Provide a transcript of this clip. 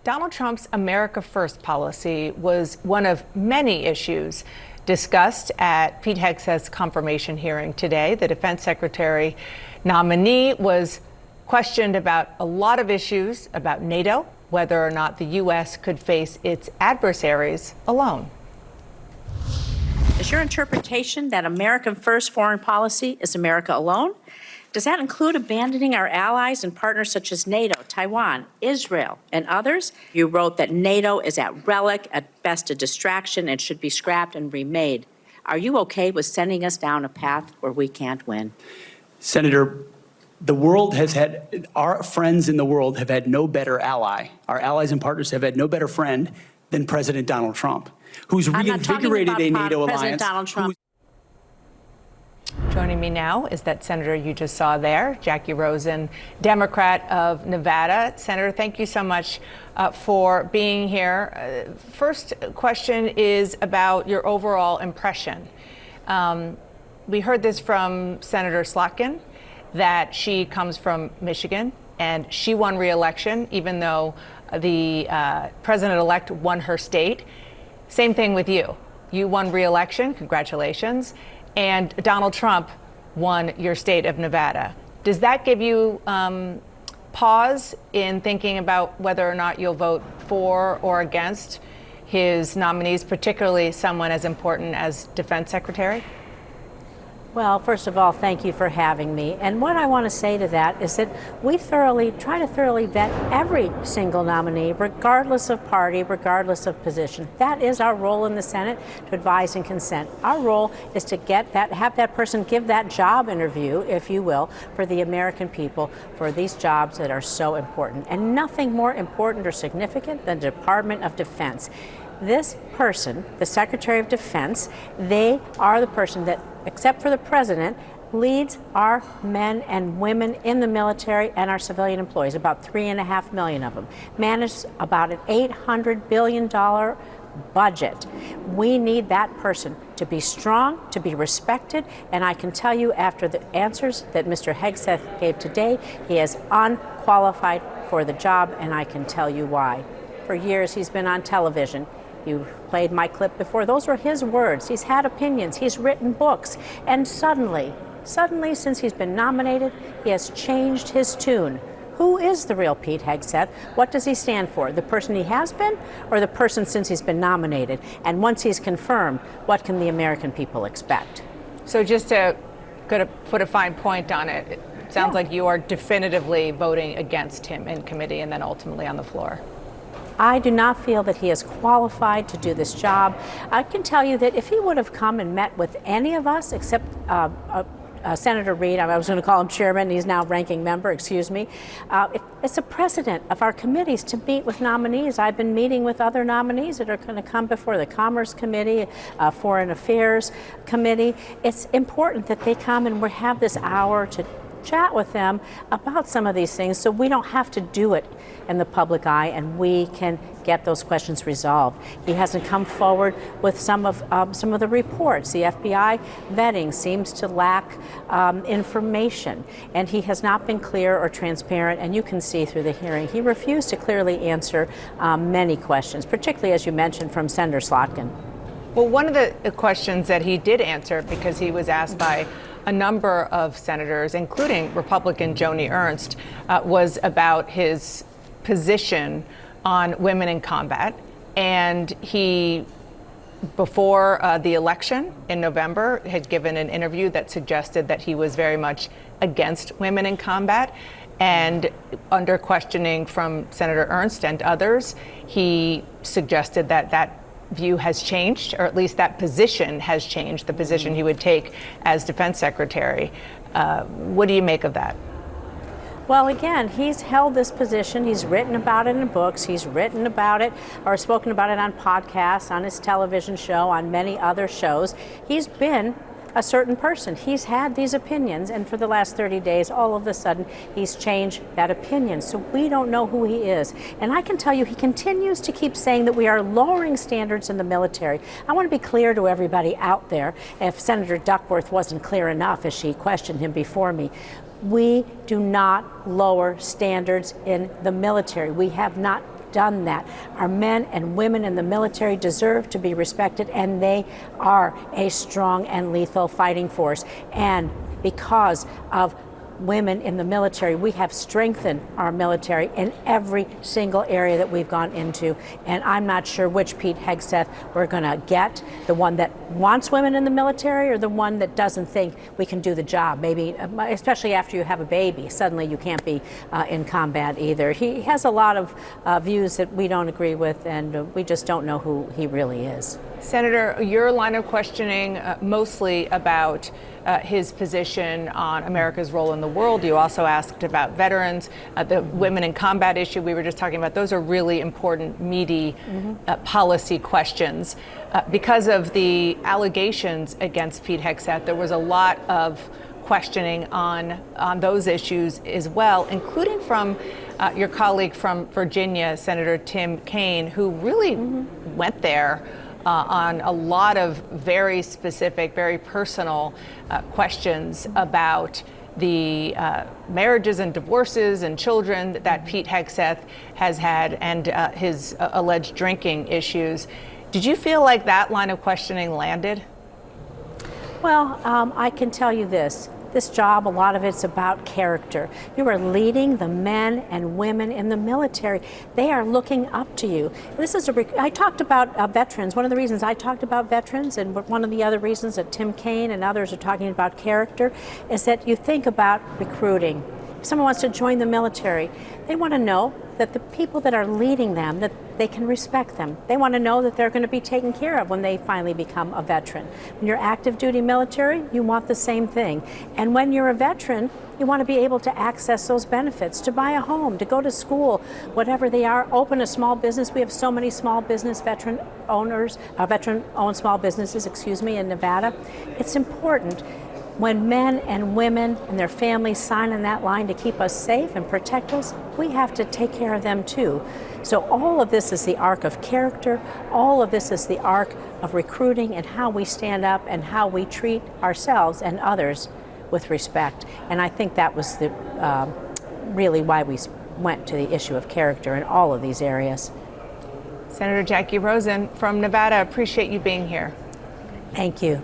Donald Trump's America First policy was one of many issues discussed at Pete Hegseth's confirmation hearing today. The defense secretary nominee was questioned about a lot of issues about NATO, whether or not the U.S. could face its adversaries alone. Is your interpretation that American First foreign policy is America alone? Does that include abandoning our allies and partners such as NATO, Taiwan, Israel, and others? You wrote that NATO is at relic, at best a distraction, and should be scrapped and remade. Are you okay with sending us down a path where we can't win? Senator, the world has had, our friends in the world have had no better ally. Our allies and partners have had no better friend than President Donald Trump, who's reinvigorated a NATO alliance. Donald Trump. Joining me now is that senator you just saw there, Jackie Rosen, Democrat of Nevada. Senator, thank you so much for being here. First question is about your overall impression. We heard this from Senator Slotkin, that she comes from Michigan and she won re-election, even though the president-elect won her state. Same thing with you. You won re-election, congratulations. And Donald Trump won your state of Nevada. Does that give you pause in thinking about whether or not you'll vote for or against his nominees, particularly someone as important as Defense Secretary? Well, first of all, thank you for having me. And what I want to say to that is that we try to thoroughly vet every single nominee, regardless of party, regardless of position. That is our role in the Senate, to advise and consent. Our role is to have that person give that job interview, if you will, for the American people, for these jobs that are so important. And nothing more important or significant than the Department of Defense. This person, the Secretary of Defense, they are the person that, except for the president, leads our men and women in the military and our civilian employees, about 3.5 million of them, manages about an $800 billion budget. We need that person to be strong, to be respected, and I can tell you after the answers that Mr. Hegseth gave today, he is unqualified for the job, and I can tell you why. For years he's been on television. You played my clip before. Those were his words. He's had opinions. He's written books. And suddenly, since he's been nominated, he has changed his tune. Who is the real Pete Hegseth? What does he stand for? The person he has been, or the person since he's been nominated? And once he's confirmed, what can the American people expect? So just to put a fine point on it, it sounds like you are definitively voting against him in committee and then ultimately on the floor. I do not feel that he is qualified to do this job. I can tell you that if he would have come and met with any of us, except Senator Reid, I was going to call him chairman, he's now ranking member, excuse me. It's a precedent of our committees to meet with nominees. I've been meeting with other nominees that are going to come before the Commerce Committee, Foreign Affairs Committee. It's important that they come and we have this hour to chat with them about some of these things so we don't have to do it in the public eye and we can get those questions resolved. He hasn't come forward with some of the reports. The FBI vetting seems to lack information, and he has not been clear or transparent, and you can see through the hearing he refused to clearly answer many questions, particularly as you mentioned from Senator Slotkin. Well, one of the questions that he did answer, because he was asked by a number of senators, including Republican Joni Ernst, was about his position on women in combat. And he, before the election in November, had given an interview that suggested that he was very much against women in combat. And under questioning from Senator Ernst and others, he suggested that that view has changed, or at least that position has changed, the position he would take as defense secretary. What do you make of that? Well, again, he's held this position. He's written about it in books. He's written about it or spoken about it on podcasts, on his television show, on many other shows. He's been a certain person. He's had these opinions, and for the last 30 days, all of a sudden, he's changed that opinion. So we don't know who he is. And I can tell you, he continues to keep saying that we are lowering standards in the military. I want to be clear to everybody out there, if Senator Duckworth wasn't clear enough as she questioned him before me. We do not lower standards in the military. We have not done that. Our men and women in the military deserve to be respected, and they are a strong and lethal fighting force. And because of women in the military, we have strengthened our military in every single area that we've gone into. And I'm not sure which Pete Hegseth we're going to get, the one that wants women in the military or the one that doesn't think we can do the job. Maybe, especially after you have a baby, suddenly you can't be in combat either. He has a lot of views that we don't agree with, and we just don't know who he really is. Senator, your line of questioning mostly about his position on America's role in the world. You also asked about veterans, the women in combat issue we were just talking about. Those are really important, meaty policy questions. Because of the allegations against Pete Hegseth, there was a lot of questioning on those issues as well, including from your colleague from Virginia, Senator Tim Kaine, who really went there on a lot of very specific, very personal questions about the marriages and divorces and children that Pete Hegseth has had, and his alleged drinking issues. Did you feel like that line of questioning landed? Well, I can tell you this. This job, a lot of it's about character. You are leading the men and women in the military. They are looking up to you. I talked about veterans. One of the reasons I talked about veterans, and one of the other reasons that Tim Kaine and others are talking about character, is that you think about recruiting. If someone wants to join the military, they want to know that the people that are leading them, that they can respect them. They want to know that they're going to be taken care of when they finally become a veteran. When you're active duty military, you want the same thing. And when you're a veteran, you want to be able to access those benefits, to buy a home, to go to school, whatever they are, open a small business. We have so many small business veteran-owned small businesses, in Nevada. It's important. When men and women and their families sign on that line to keep us safe and protect us, we have to take care of them too. So all of this is the arc of character. All of this is the arc of recruiting and how we stand up and how we treat ourselves and others with respect. And I think that was really why we went to the issue of character in all of these areas. Senator Jackie Rosen from Nevada, appreciate you being here. Thank you.